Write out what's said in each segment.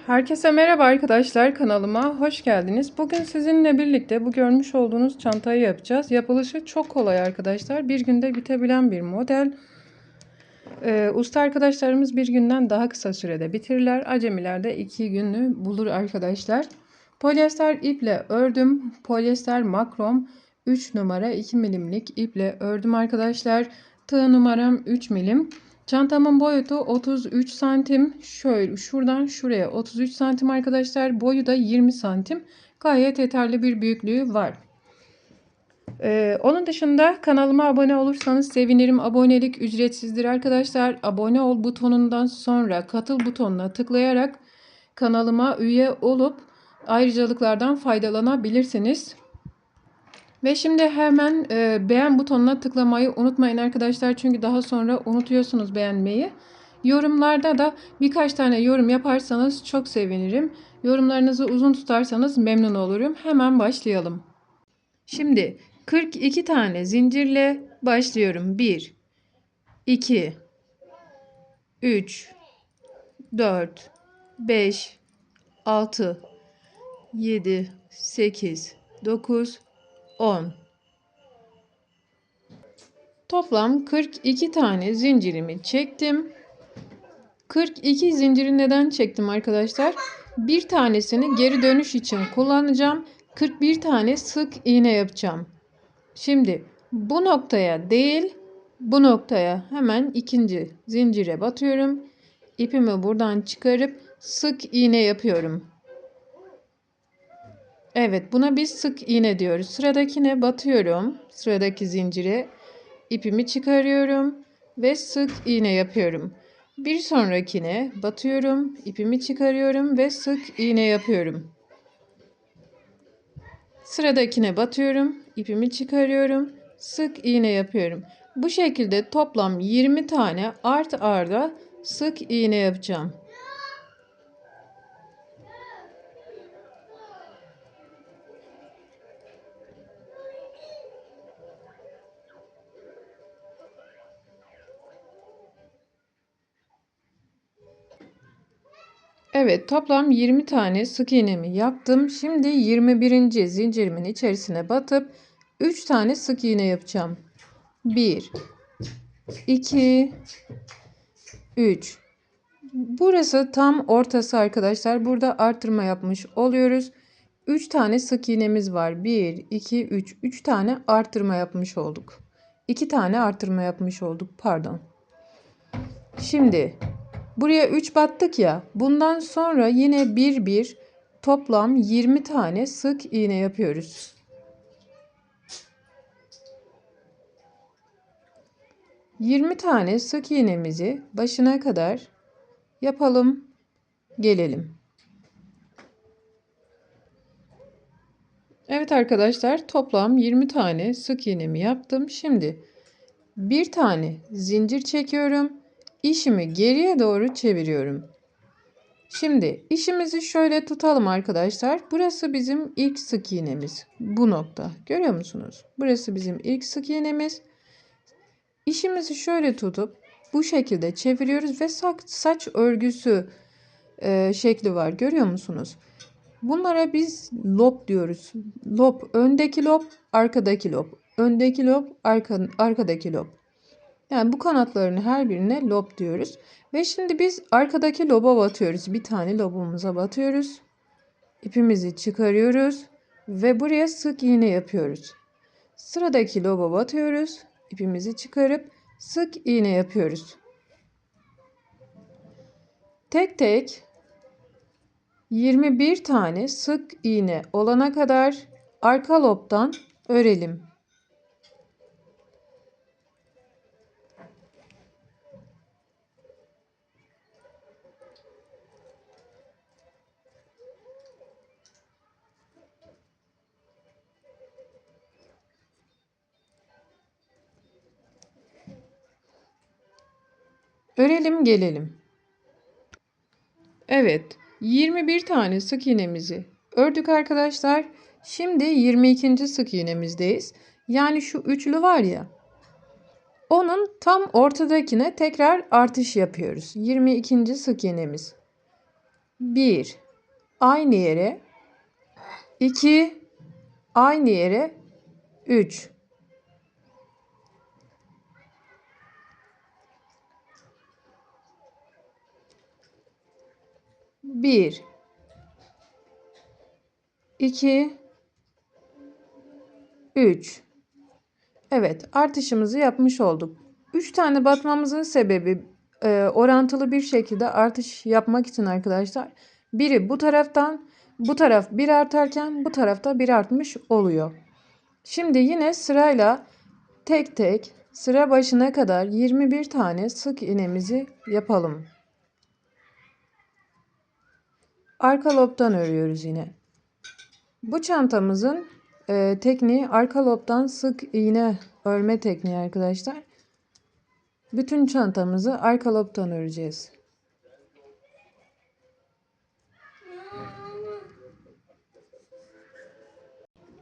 Herkese merhaba arkadaşlar, kanalıma hoş geldiniz. Bugün sizinle birlikte bu görmüş olduğunuz çantayı yapacağız. Yapılışı çok kolay arkadaşlar. Bir günde bitebilen bir model. Usta arkadaşlarımız bir günden daha kısa sürede bitirirler. Acemiler de 2 günü bulur arkadaşlar. Polyester iple ördüm. Polyester makrom 3 numara 2 milimlik iple ördüm arkadaşlar. Tığ numaram 3 milim. Çantamın boyutu 33 santim. Şöyle şuradan şuraya 33 santim arkadaşlar. Boyu da 20 santim. Gayet yeterli bir büyüklüğü var. Onun dışında kanalıma abone olursanız sevinirim. Abonelik ücretsizdir arkadaşlar. Abone ol butonundan sonra katıl butonuna tıklayarak kanalıma üye olup ayrıcalıklardan faydalanabilirsiniz. Ve şimdi hemen beğen butonuna tıklamayı unutmayın arkadaşlar. Çünkü daha sonra unutuyorsunuz beğenmeyi. Yorumlarda da birkaç tane yorum yaparsanız çok sevinirim. Yorumlarınızı uzun tutarsanız memnun olurum. Hemen başlayalım. Şimdi 42 tane zincirle başlıyorum. 1, 2, 3, 4, 5, 6, 7, 8, 9, 10. Toplam 42 tane zincirimi çektim. 42 zinciri neden çektim arkadaşlar? Bir tanesini geri dönüş için kullanacağım. 41 tane sık iğne yapacağım. Şimdi bu noktaya değil, bu noktaya hemen ikinci zincire batıyorum. İpimi buradan çıkarıp sık iğne yapıyorum. Evet, buna biz sık iğne diyoruz. Sıradakine batıyorum. Sıradaki zincire ipimi çıkarıyorum ve sık iğne yapıyorum. Bir sonrakine batıyorum, ipimi çıkarıyorum ve sık iğne yapıyorum. Sıradakine batıyorum, ipimi çıkarıyorum, sık iğne yapıyorum. Bu şekilde toplam 20 tane art arda sık iğne yapacağım. Evet, toplam 20 tane sık iğnemi yaptım. Şimdi 21. zincirimin içerisine batıp 3 tane sık iğne yapacağım. 1, 2, 3. Burası tam ortası arkadaşlar. Burada artırma yapmış oluyoruz. 3 tane sık iğnemiz var. 1, 2, 3. 3 tane artırma yapmış olduk. 2 tane artırma yapmış olduk. Pardon. Şimdi buraya 3 battık ya. Bundan sonra yine 1 toplam 20 tane sık iğne yapıyoruz. 20 tane sık iğnemizi başına kadar yapalım, gelelim. Evet arkadaşlar, toplam 20 tane sık iğnemi yaptım. Şimdi bir tane zincir çekiyorum. İşimi geriye doğru çeviriyorum. Şimdi işimizi şöyle tutalım arkadaşlar. Burası bizim ilk sık iğnemiz. Bu nokta. Görüyor musunuz? Burası bizim ilk sık iğnemiz. İşimizi şöyle tutup bu şekilde çeviriyoruz ve saç örgüsü şekli var. Görüyor musunuz? Bunlara biz lob diyoruz. Lob, öndeki lob, arkadaki lob. Öndeki lob, arkadaki lob. Yani bu kanatların her birine lob diyoruz. Ve şimdi biz arkadaki loba batıyoruz. Bir tane lobumuza batıyoruz. İpimizi çıkarıyoruz ve buraya sık iğne yapıyoruz. Sıradaki loba batıyoruz. İpimizi çıkarıp sık iğne yapıyoruz. Tek tek 21 tane sık iğne olana kadar arka lobdan örelim. Örelim gelelim. Evet, 21 tane sık iğnemizi ördük arkadaşlar. Şimdi 22. sık iğnemizdeyiz. Yani şu üçlü var ya. Onun tam ortadakine tekrar artış yapıyoruz. 22. sık iğnemiz. 1 aynı yere, 2 aynı yere, 3 1 2 3. Evet, artışımızı yapmış olduk. 3 tane batmamızın sebebi orantılı bir şekilde artış yapmak için arkadaşlar. Biri bu taraftan, bu taraf 1 artarken bu tarafta 1 artmış oluyor. Şimdi yine sırayla tek tek sıra başına kadar 21 tane sık iğnemizi yapalım. Arka lobdan örüyoruz yine. Bu çantamızın tekniği arka lobdan sık iğne örme tekniği arkadaşlar. Bütün çantamızı arka lobdan öreceğiz.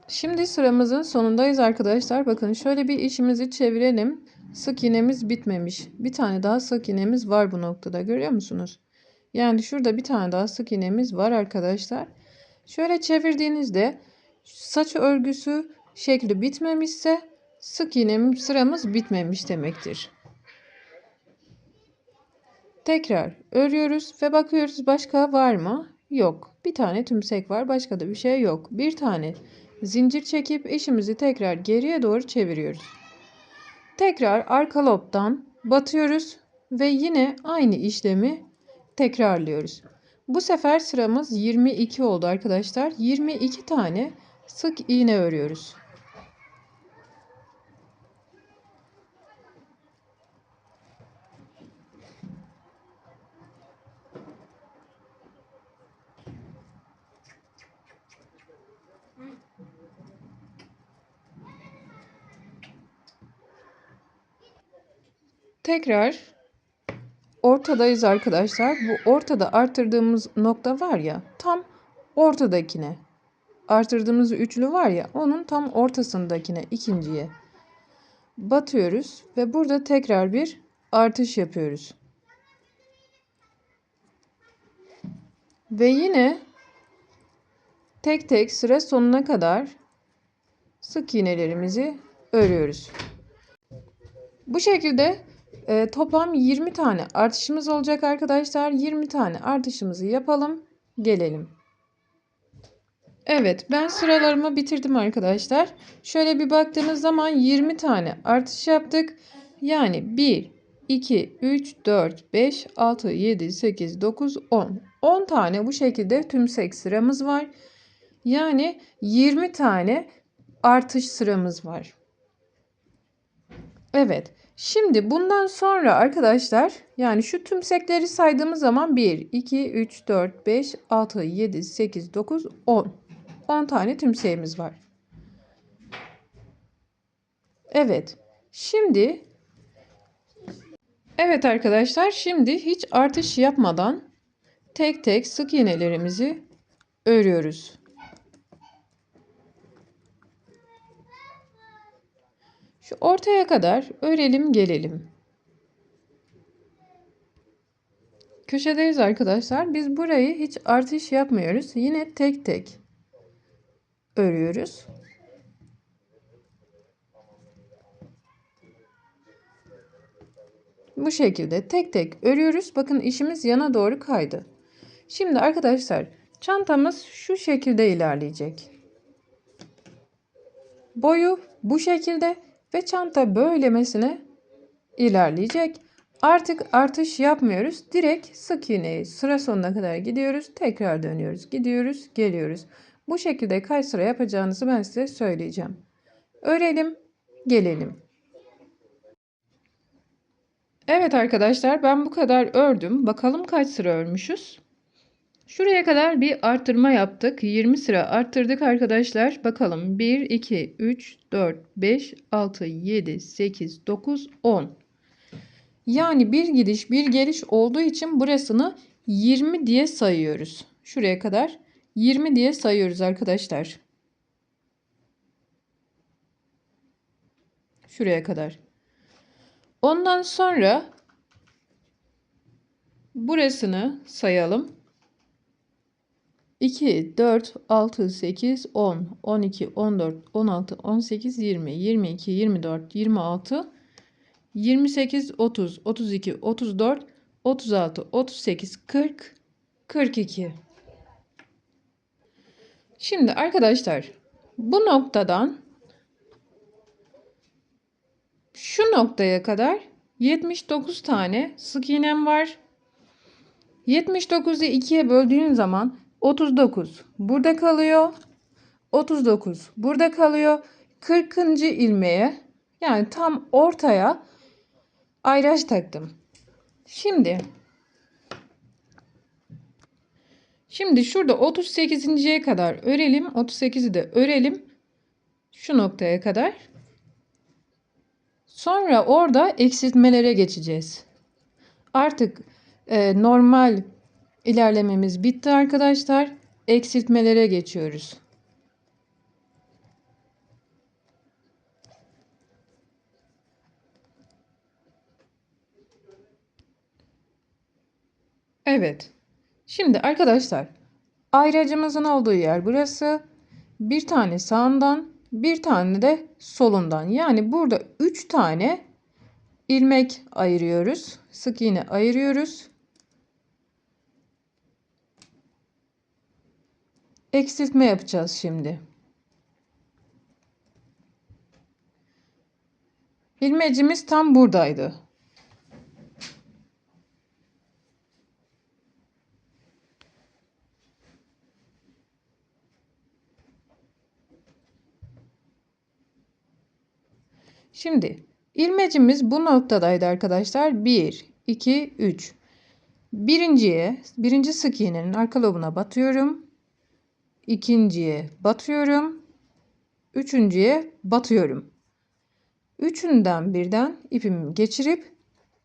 Şimdi sıramızın sonundayız arkadaşlar. Bakın şöyle bir işimizi çevirelim. Sık iğnemiz bitmemiş. Bir tane daha sık iğnemiz var bu noktada. Görüyor musunuz? Yani şurada bir tane daha sık iğnemiz var arkadaşlar. Şöyle çevirdiğinizde saç örgüsü şekli bitmemişse sık iğne sıramız bitmemiş demektir. Tekrar örüyoruz ve bakıyoruz başka var mı? Yok. Bir tane tümsek var, başka da bir şey yok. Bir tane zincir çekip işimizi tekrar geriye doğru çeviriyoruz. Tekrar arka lobdan batıyoruz ve yine aynı işlemi tekrarlıyoruz. Bu sefer sıramız 22 oldu arkadaşlar. 22 tane sık iğne örüyoruz. Tekrar ortadayız arkadaşlar. Bu ortada artırdığımız nokta var ya, tam ortadakine. Artırdığımız üçlü var ya, onun tam ortasındakine, ikinciye batıyoruz ve burada tekrar bir artış yapıyoruz. Ve yine tek tek sıra sonuna kadar sık iğnelerimizi örüyoruz. Bu şekilde toplam 20 tane artışımız olacak arkadaşlar. 20 tane artışımızı yapalım, gelelim. Evet, ben sıralarımı bitirdim arkadaşlar. Şöyle bir baktığımız zaman 20 tane artış yaptık. Yani 1, 2, 3, 4, 5, 6, 7, 8, 9, 10. 10 tane bu şekilde tümsek sıramız var. Yani 20 tane artış sıramız var. Evet. Şimdi bundan sonra arkadaşlar, yani şu tümsekleri saydığımız zaman 1, 2, 3, 4, 5, 6, 7, 8, 9, 10. 10 tane tümseğimiz var. Evet. Evet arkadaşlar, şimdi hiç artış yapmadan tek tek sık iğnelerimizi örüyoruz. Şu ortaya kadar örelim, gelelim. Köşedeyiz arkadaşlar. Biz burayı hiç artış yapmıyoruz. Yine tek tek örüyoruz. Bu şekilde tek tek örüyoruz. Bakın işimiz yana doğru kaydı. Şimdi arkadaşlar, çantamız şu şekilde ilerleyecek. Boyu bu şekilde ve çanta böylemesine ilerleyecek. Artık artış yapmıyoruz. Direkt sık iğneyi sıra sonuna kadar gidiyoruz. Tekrar dönüyoruz. Gidiyoruz, geliyoruz. Bu şekilde kaç sıra yapacağınızı ben size söyleyeceğim. Örelim, gelelim. Evet arkadaşlar, ben bu kadar ördüm. Bakalım kaç sıra örmüşüz. Şuraya kadar bir arttırma yaptık. 20 sıra arttırdık arkadaşlar. Bakalım 1, 2, 3, 4, 5, 6, 7, 8, 9, 10. Yani bir gidiş bir geliş olduğu için burasını 20 diye sayıyoruz. Şuraya kadar 20 diye sayıyoruz arkadaşlar. Şuraya kadar. Ondan sonra burasını sayalım. 2, 4, 6, 8, 10, 12, 14, 16, 18, 20, 22, 24, 26, 28, 30, 32, 34, 36, 38, 40, 42. Şimdi arkadaşlar bu noktadan şu noktaya kadar 79 tane sık iğnem var. 79'u 2'ye böldüğün zaman 39 burada kalıyor. 39 burada kalıyor. 40. ilmeğe yani tam ortaya ayraç taktım. Şimdi şurada 38.'ye kadar örelim. 38'i de örelim. Şu noktaya kadar. Sonra orada eksiltmelere geçeceğiz. Artık normal ilerlememiz bitti arkadaşlar. Eksiltmelere geçiyoruz. Evet. Şimdi arkadaşlar ayracımızın olduğu yer burası. Bir tane sağından, bir tane de solundan. Yani burada 3 tane ilmek ayırıyoruz. Sık iğne ayırıyoruz. Eksiltme yapacağız şimdi. İlmecimiz tam buradaydı. Şimdi ilmecimiz bu noktadaydı arkadaşlar. 1, 2, 3. Birinci sık iğnenin arka lobuna batıyorum. İkinciye batıyorum. Üçüncüye batıyorum. Üçünden birden ipimi geçirip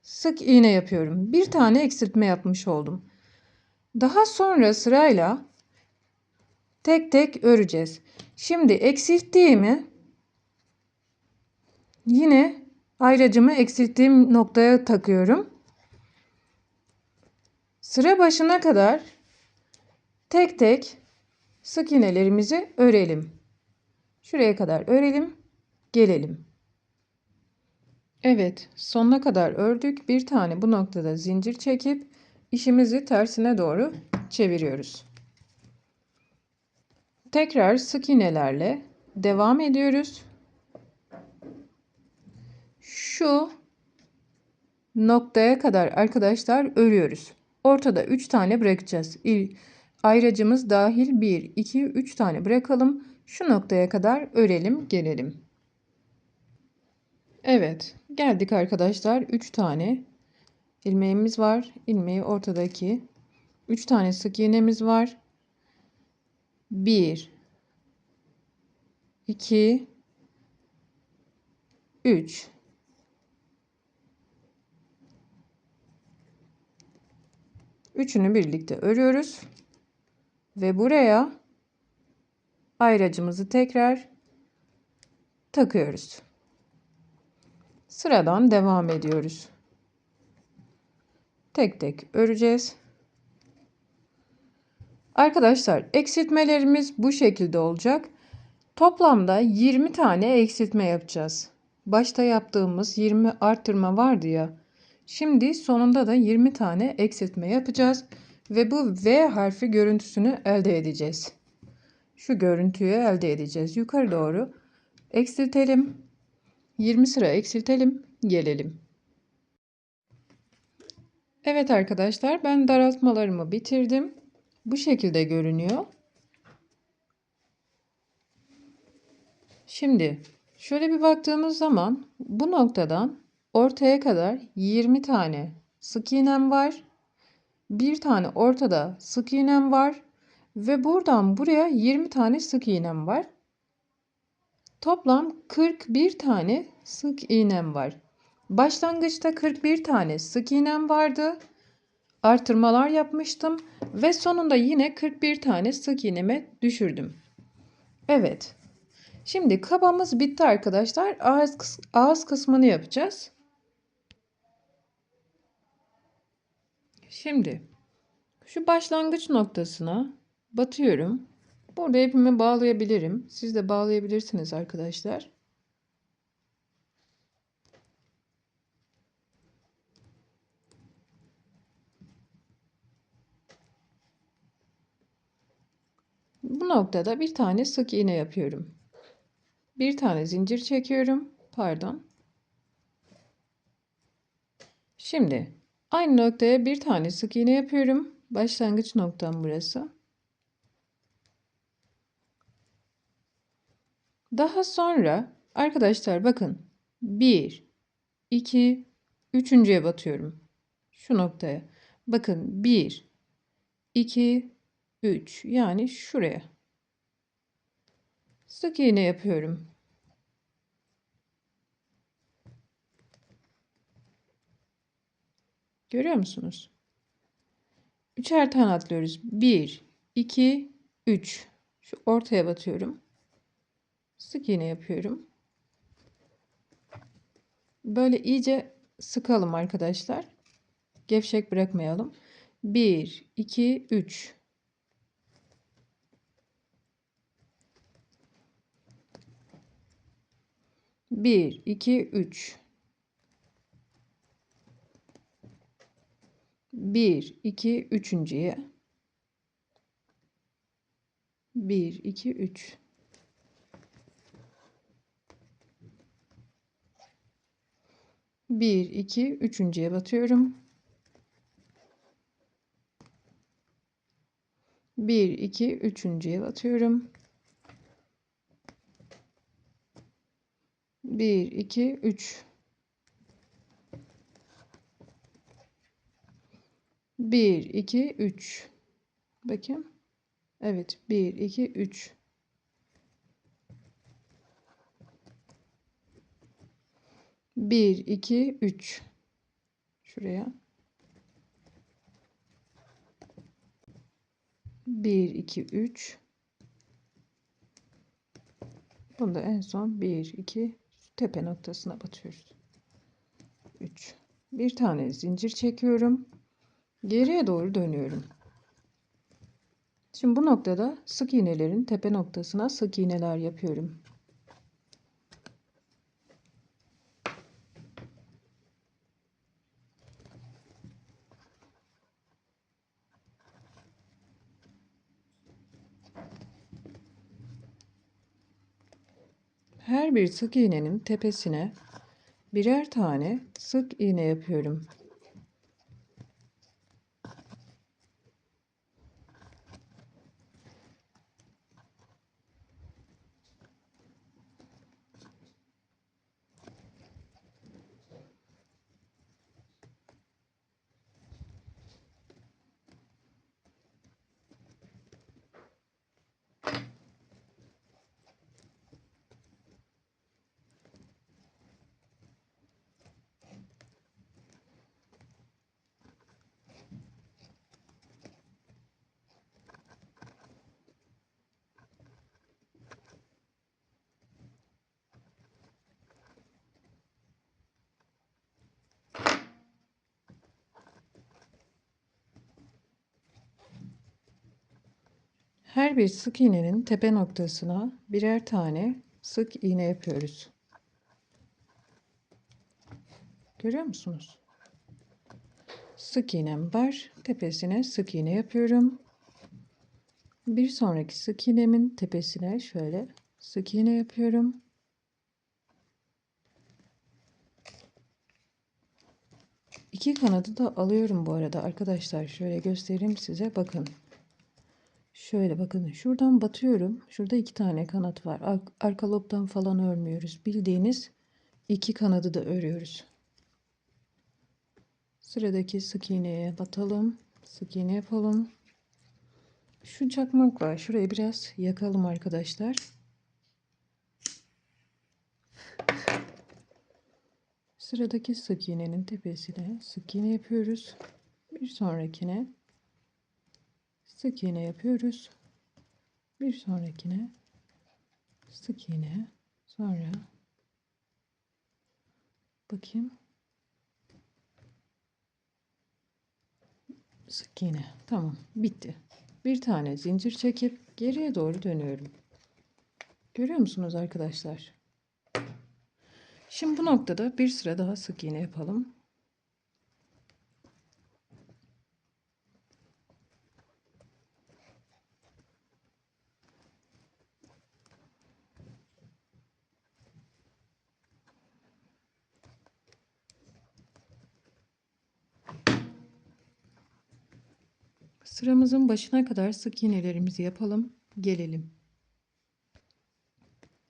sık iğne yapıyorum. Bir tane eksiltme yapmış oldum. Daha sonra sırayla tek tek öreceğiz. Şimdi eksilttiğimi yine ayracımı eksilttiğim noktaya takıyorum. Sıra başına kadar tek tek sık iğnelerimizi örelim. Şuraya kadar örelim, gelelim. Evet, sonuna kadar ördük. Bir tane bu noktada zincir çekip işimizi tersine doğru çeviriyoruz. Tekrar sık iğnelerle devam ediyoruz. Şu noktaya kadar arkadaşlar örüyoruz. Ortada 3 tane bırakacağız. Ayracımız dahil 1, 2, 3 tane bırakalım. Şu noktaya kadar örelim, gelelim. Evet, geldik arkadaşlar. 3 tane ilmeğimiz var. İlmeği ortadaki 3 tane sık iğnemiz var. 1, 2, 3. Üçünü birlikte örüyoruz. Ve buraya ayracımızı tekrar takıyoruz. Sıradan devam ediyoruz. Tek tek öreceğiz. Arkadaşlar eksiltmelerimiz bu şekilde olacak. Toplamda 20 tane eksiltme yapacağız. Başta yaptığımız 20 arttırma vardı ya. Şimdi sonunda da 20 tane eksiltme yapacağız. Ve bu V harfi görüntüsünü elde edeceğiz. Şu görüntüyü elde edeceğiz. Yukarı doğru eksiltelim. 20 sıra eksiltelim. Gelelim. Evet arkadaşlar ben daraltmalarımı bitirdim. Bu şekilde görünüyor. Şimdi şöyle bir baktığımız zaman bu noktadan ortaya kadar 20 tane sık iğnem var. Bir tane ortada sık iğnem var. Ve buradan buraya 20 tane sık iğnem var. Toplam 41 tane sık iğnem var. Başlangıçta 41 tane sık iğnem vardı. Artırmalar yapmıştım ve sonunda yine 41 tane sık iğneme düşürdüm. Evet. Şimdi kabamız bitti arkadaşlar. Ağız kısmını yapacağız. Şimdi şu başlangıç noktasına batıyorum. Burada ipimi bağlayabilirim. Siz de bağlayabilirsiniz arkadaşlar. Bu noktada bir tane sık iğne yapıyorum. Bir tane zincir çekiyorum. Pardon. Şimdi aynı noktaya bir tane sık iğne yapıyorum. Başlangıç noktam burası. Daha sonra arkadaşlar bakın 1, 2, üçüncüye batıyorum. Şu noktaya. Bakın 1, 2, 3 yani şuraya. Sık iğne yapıyorum. Görüyor musunuz? Üçer tane atlıyoruz. 1, 2, 3. Şu ortaya batıyorum. Sık iğne yapıyorum. Böyle iyice sıkalım arkadaşlar. Gevşek bırakmayalım. 1, 2, 3. 1, 2, 3. 1, 2, üçüncüye. 1, 2, 3. 1, 2, üçüncüye batıyorum. 1, 2, üçüncüye batıyorum. 1, 2, 3. 1, 2, 3. Bakın. Evet. 1, 2, 3. 1, 2, 3. Şuraya. 1, 2, 3. Bunu da en son 1, 2 tepe noktasına batıyoruz. 3. Bir tane zincir çekiyorum. Geriye doğru dönüyorum. Şimdi bu noktada sık iğnelerin tepe noktasına sık iğneler yapıyorum. Her bir sık iğnenin tepesine birer tane sık iğne yapıyorum. Her bir sık iğnenin tepe noktasına birer tane sık iğne yapıyoruz. Görüyor musunuz? Sık iğnem var. Tepesine sık iğne yapıyorum. Bir sonraki sık iğnemin tepesine şöyle sık iğne yapıyorum. İki kanadı da alıyorum bu arada arkadaşlar. Şöyle göstereyim size. Bakın. Şöyle bakın. Şuradan batıyorum. Şurada iki tane kanat var. Arka lobdan falan örmüyoruz. Bildiğiniz iki kanadı da örüyoruz. Sıradaki sık iğneye batalım. Sık iğne yapalım. Şu çakmak var. Şurayı biraz yakalım arkadaşlar. Sıradaki sık iğnenin tepesine sık iğne yapıyoruz. Bir sonrakine sık iğne yapıyoruz. Bir sonrakine sık iğne. Sonra bakayım. Sık iğne. Tamam. Bitti. Bir tane zincir çekip geriye doğru dönüyorum. Görüyor musunuz arkadaşlar? Şimdi bu noktada bir sıra daha sık iğne yapalım. Sıramızın başına kadar sık iğnelerimizi yapalım. Gelelim.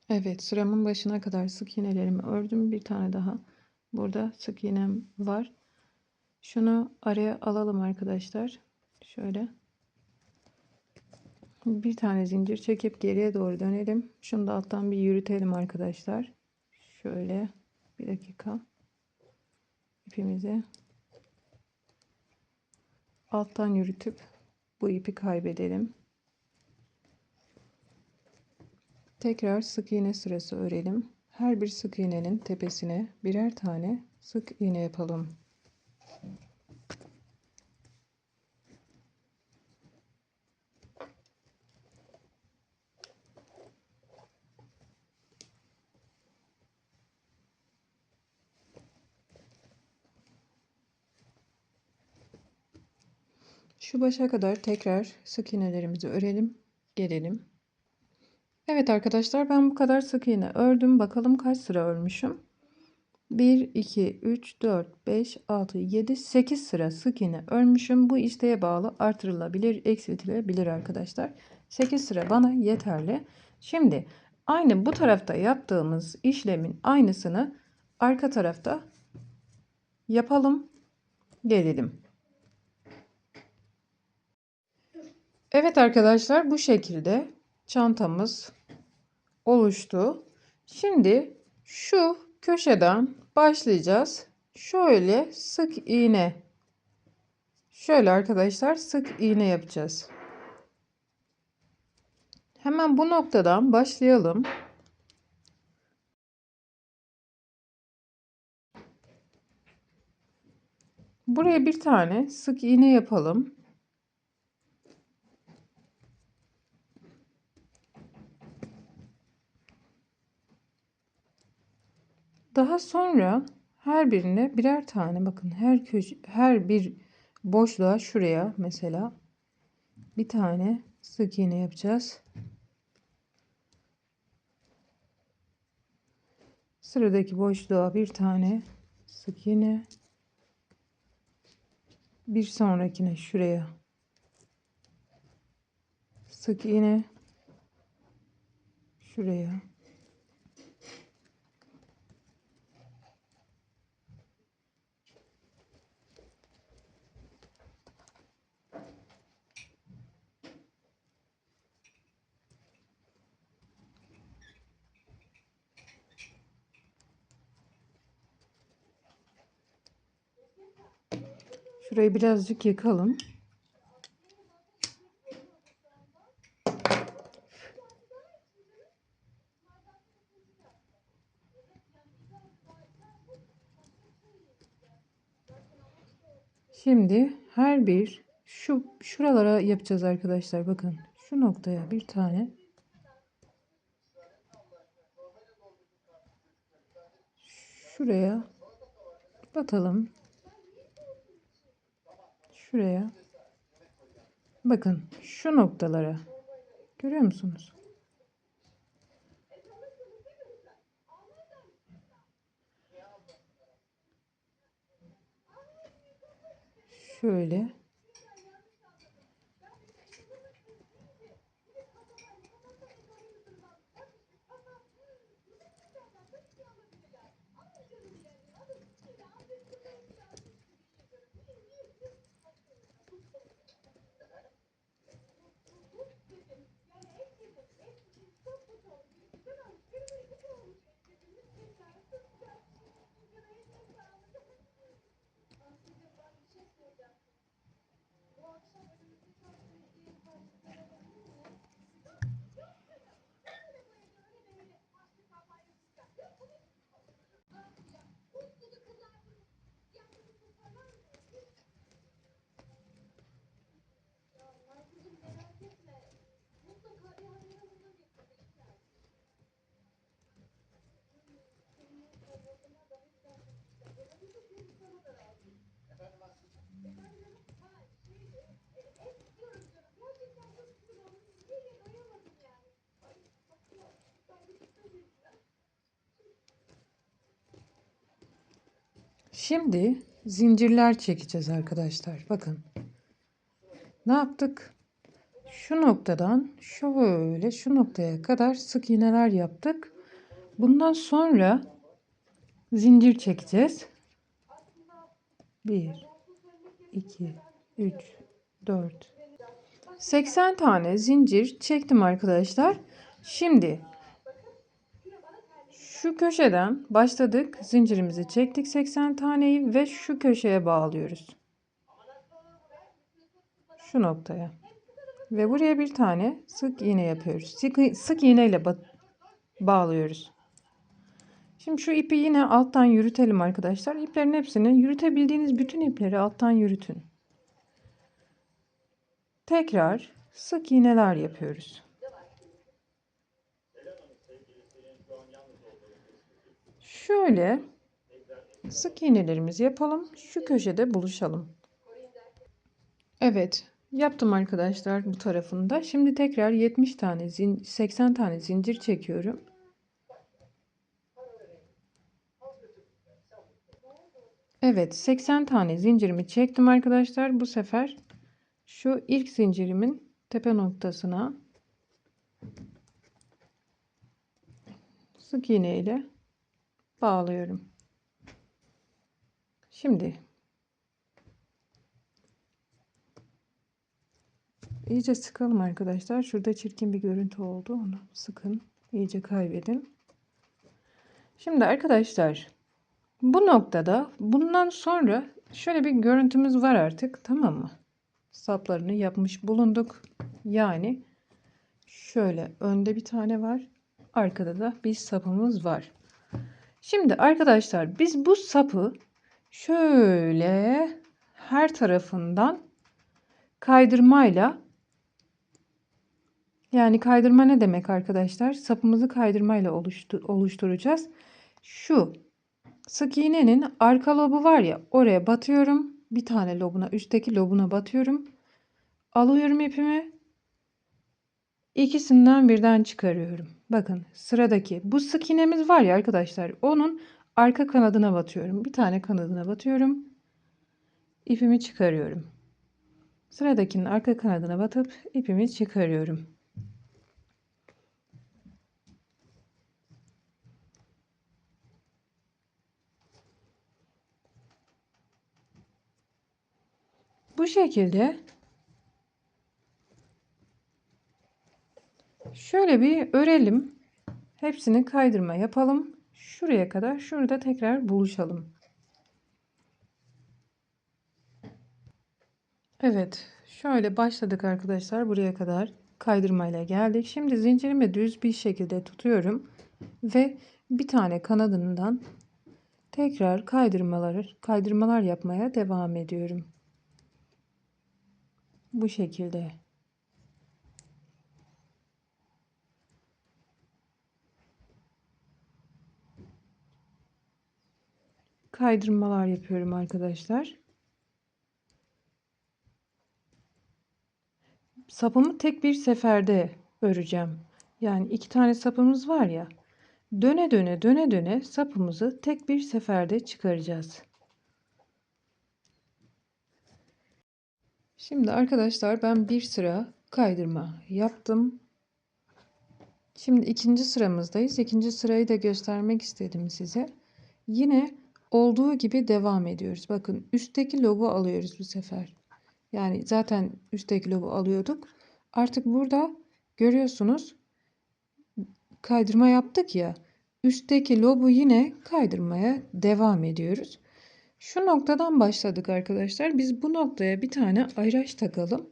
Evet, sıramın başına kadar sık iğnelerimi ördüm. Bir tane daha burada sık iğnem var. Şunu araya alalım arkadaşlar. Şöyle. Bir tane zincir çekip geriye doğru dönelim. Şunu da alttan bir yürütelim arkadaşlar. Şöyle bir dakika. İpimizi alttan yürütüp bu ipi kaybedelim. Tekrar sık iğne sırası örelim. Her bir sık iğnenin tepesine birer tane sık iğne yapalım. Şu başa kadar tekrar sık iğnelerimizi örelim. Gelelim. Evet arkadaşlar, ben bu kadar sık iğne ördüm. Bakalım kaç sıra örmüşüm. 1, 2, 3, 4, 5, 6, 7, 8 sıra sık iğne örmüşüm. Bu isteğe bağlı artırılabilir, eksiltilebilir arkadaşlar. 8 sıra bana yeterli. Şimdi aynı bu tarafta yaptığımız işlemin aynısını arka tarafta yapalım. Gelelim. Evet arkadaşlar, bu şekilde çantamız oluştu. Şimdi şu köşeden başlayacağız. Şöyle sık iğne. Şöyle arkadaşlar sık iğne yapacağız. Hemen bu noktadan başlayalım. Buraya bir tane sık iğne yapalım. Daha sonra her birine birer tane, bakın her köşe, her bir boşluğa şuraya mesela bir tane sık iğne yapacağız. Sıradaki boşluğa bir tane sık iğne. Bir sonrakine şuraya sık iğne. Şuraya. Şurayı birazcık yakalım. Şimdi her bir şuralara yapacağız arkadaşlar. Bakın şu noktaya bir tane, şuraya batalım. Şuraya. Bakın şu noktalara. Görüyor musunuz? Şöyle. Şimdi zincirler çekeceğiz arkadaşlar. Bakın. Ne yaptık? Şu noktadan şöyle şu noktaya kadar sık iğneler yaptık. Bundan sonra zincir çekeceğiz. 1 2 3 4 80 tane zincir çektim arkadaşlar. Şimdi şu köşeden başladık. Zincirimizi çektik 80 taneyi ve şu köşeye bağlıyoruz. Şu noktaya. Ve buraya bir tane sık iğne yapıyoruz. Sık iğne ile bağlıyoruz. Şimdi şu ipi yine alttan yürütelim arkadaşlar. İplerin hepsini yürütebildiğiniz bütün ipleri alttan yürütün. Tekrar sık iğneler yapıyoruz. Şöyle sık iğnelerimizi yapalım. Şu köşede buluşalım. Evet, yaptım arkadaşlar bu tarafında. Şimdi tekrar 70 tane 80 tane zincir çekiyorum. Evet, 80 tane zincirimi çektim arkadaşlar. Bu sefer şu ilk zincirimin tepe noktasına sık iğne ile bağlıyorum. Şimdi iyice sıkalım arkadaşlar. Şurada çirkin bir görüntü oldu. Onu sıkın. İyice kaybedin. Şimdi arkadaşlar bu noktada bundan sonra şöyle bir görüntümüz var artık. Tamam mı? Saplarını yapmış bulunduk. Yani şöyle önde bir tane var. Arkada da bir sapımız var. Şimdi arkadaşlar biz bu sapı şöyle her tarafından kaydırmayla, yani kaydırma ne demek arkadaşlar? Sapımızı kaydırmayla oluşturacağız. Şu sık iğnenin arka lobu var ya, oraya batıyorum. Bir tane lobuna, üstteki lobuna batıyorum. Alıyorum ipimi. İkisinden birden çıkarıyorum. Bakın sıradaki bu sık iğnemiz var ya arkadaşlar, onun arka kanadına batıyorum. Bir tane kanadına batıyorum. İpimi çıkarıyorum. Sıradakinin arka kanadına batıp ipimi çıkarıyorum. Bu şekilde şöyle bir örelim. Hepsini kaydırma yapalım. Şuraya kadar, şurada tekrar buluşalım. Evet, şöyle başladık arkadaşlar. Buraya kadar kaydırmayla geldik. Şimdi zincirimi düz bir şekilde tutuyorum ve bir tane kanadından tekrar kaydırmalar yapmaya devam ediyorum. Bu şekilde. Kaydırmalar yapıyorum arkadaşlar. Sapımı tek bir seferde öreceğim. Yani iki tane sapımız var ya. Döne döne döne döne sapımızı tek bir seferde çıkaracağız. Şimdi arkadaşlar ben bir sıra kaydırma yaptım. Şimdi ikinci sıramızdayız. İkinci sırayı da göstermek istedim size. Yine olduğu gibi devam ediyoruz. Bakın üstteki lobu alıyoruz bu sefer. Yani zaten üstteki lobu alıyorduk. Artık burada görüyorsunuz kaydırma yaptık ya. Üstteki lobu yine kaydırmaya devam ediyoruz. Şu noktadan başladık arkadaşlar. Biz bu noktaya bir tane ayraç takalım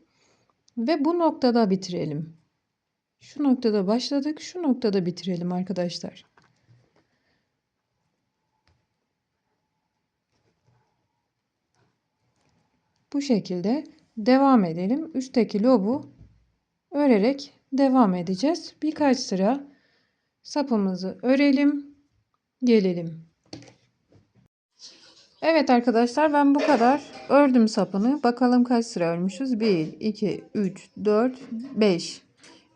ve bu noktada bitirelim. Şu noktada başladık, şu noktada bitirelim arkadaşlar. Bu şekilde devam edelim. Üstteki lobu örerek devam edeceğiz. Birkaç sıra sapımızı örelim, gelelim. Evet arkadaşlar, ben bu kadar ördüm sapını. Bakalım kaç sıra örmüşüz? 1, 2, 3, 4, 5.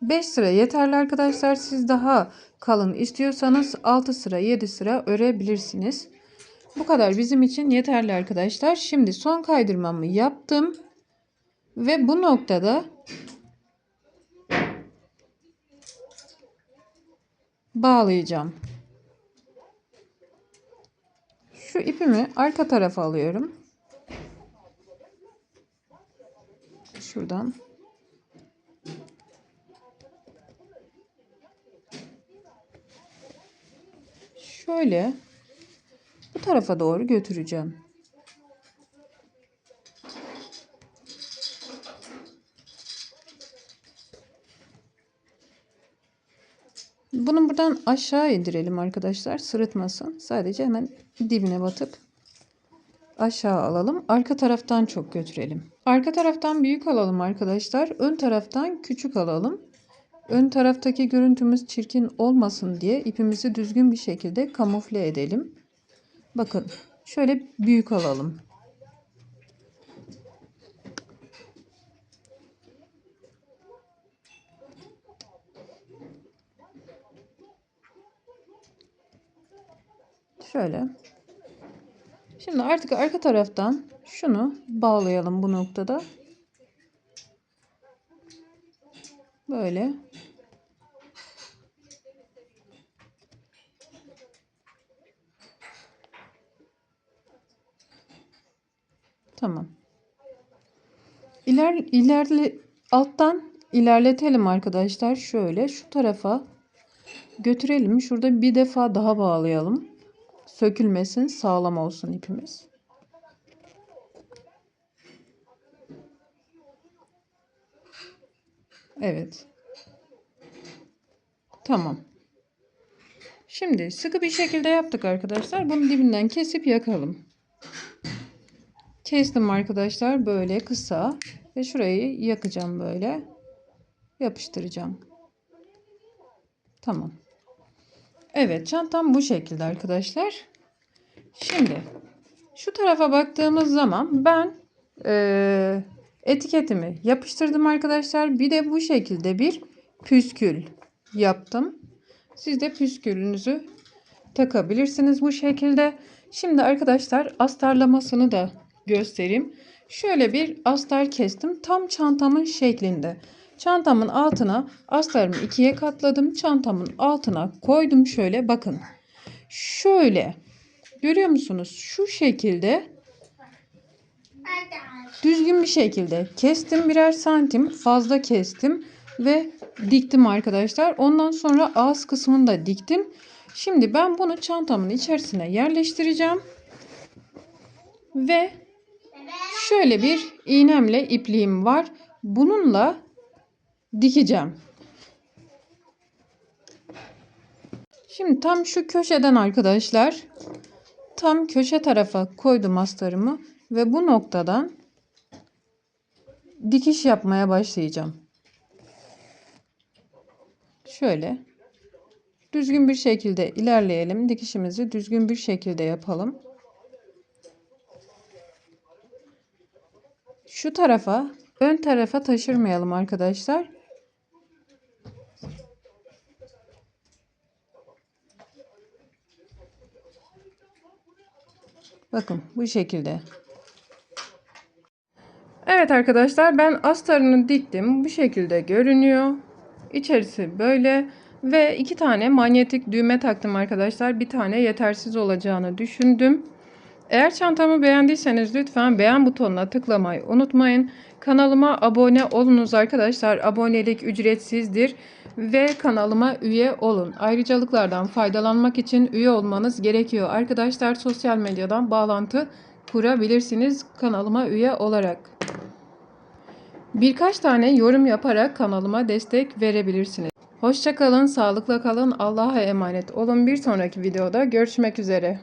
5 sıra yeterli arkadaşlar. Siz daha kalın istiyorsanız 6 sıra 7 sıra örebilirsiniz. Bu kadar bizim için yeterli arkadaşlar. Şimdi son kaydırmamı yaptım. Ve bu noktada bağlayacağım. Şu ipimi arka tarafa alıyorum. Şuradan. Şöyle bu tarafa doğru götüreceğim. Bunu buradan aşağı indirelim arkadaşlar. Sırıtmasın. Sadece hemen dibine batıp aşağı alalım. Arka taraftan çok götürelim. Arka taraftan büyük alalım arkadaşlar. Ön taraftan küçük alalım. Ön taraftaki görüntümüz çirkin olmasın diye ipimizi düzgün bir şekilde kamufle edelim. Bakın şöyle büyük alalım. Şöyle. Şimdi artık arka taraftan şunu bağlayalım bu noktada. Böyle. Tamam. Alttan ilerletelim arkadaşlar. Şöyle şu tarafa götürelim. Şurada bir defa daha bağlayalım. Sökülmesin, sağlam olsun ipimiz. Evet. Tamam. Şimdi sıkı bir şekilde yaptık arkadaşlar. Bunu dibinden kesip yakalım. Kestim arkadaşlar böyle kısa ve şurayı yakacağım böyle. Yapıştıracağım. Tamam. Evet, çantam bu şekilde arkadaşlar. Şimdi şu tarafa baktığımız zaman ben etiketimi yapıştırdım arkadaşlar. Bir de bu şekilde bir püskül yaptım. Siz de püskülünüzü takabilirsiniz bu şekilde. Şimdi arkadaşlar astarlamasını da göstereyim. Şöyle bir astar kestim. Tam çantamın şeklinde. Çantamın altına astarımı ikiye katladım. Çantamın altına koydum şöyle bakın. Şöyle görüyor musunuz? Şu şekilde düzgün bir şekilde kestim. Birer santim fazla kestim ve diktim arkadaşlar. Ondan sonra ağız kısmını da diktim. Şimdi ben bunu çantamın içerisine yerleştireceğim. Ve şöyle bir iğnemle ipliğim var. Bununla dikeceğim. Şimdi tam şu köşeden arkadaşlar tam köşe tarafa koydum astarımı ve bu noktadan dikiş yapmaya başlayacağım. Şöyle düzgün bir şekilde ilerleyelim. Dikişimizi düzgün bir şekilde yapalım. Şu tarafa, ön tarafa taşırmayalım arkadaşlar. Bakın bu şekilde. Evet arkadaşlar ben astarını diktim. Bu şekilde görünüyor. İçerisi böyle ve 2 tane manyetik düğme taktım arkadaşlar. Bir tane yetersiz olacağını düşündüm. Eğer çantamı beğendiyseniz lütfen beğen butonuna tıklamayı unutmayın. Kanalıma abone olunuz arkadaşlar. Abonelik ücretsizdir ve kanalıma üye olun. Ayrıcalıklardan faydalanmak için üye olmanız gerekiyor. Arkadaşlar sosyal medyadan bağlantı kurabilirsiniz kanalıma üye olarak. Birkaç tane yorum yaparak kanalıma destek verebilirsiniz. Hoşça kalın, sağlıkla kalın, Allah'a emanet olun. Bir sonraki videoda görüşmek üzere.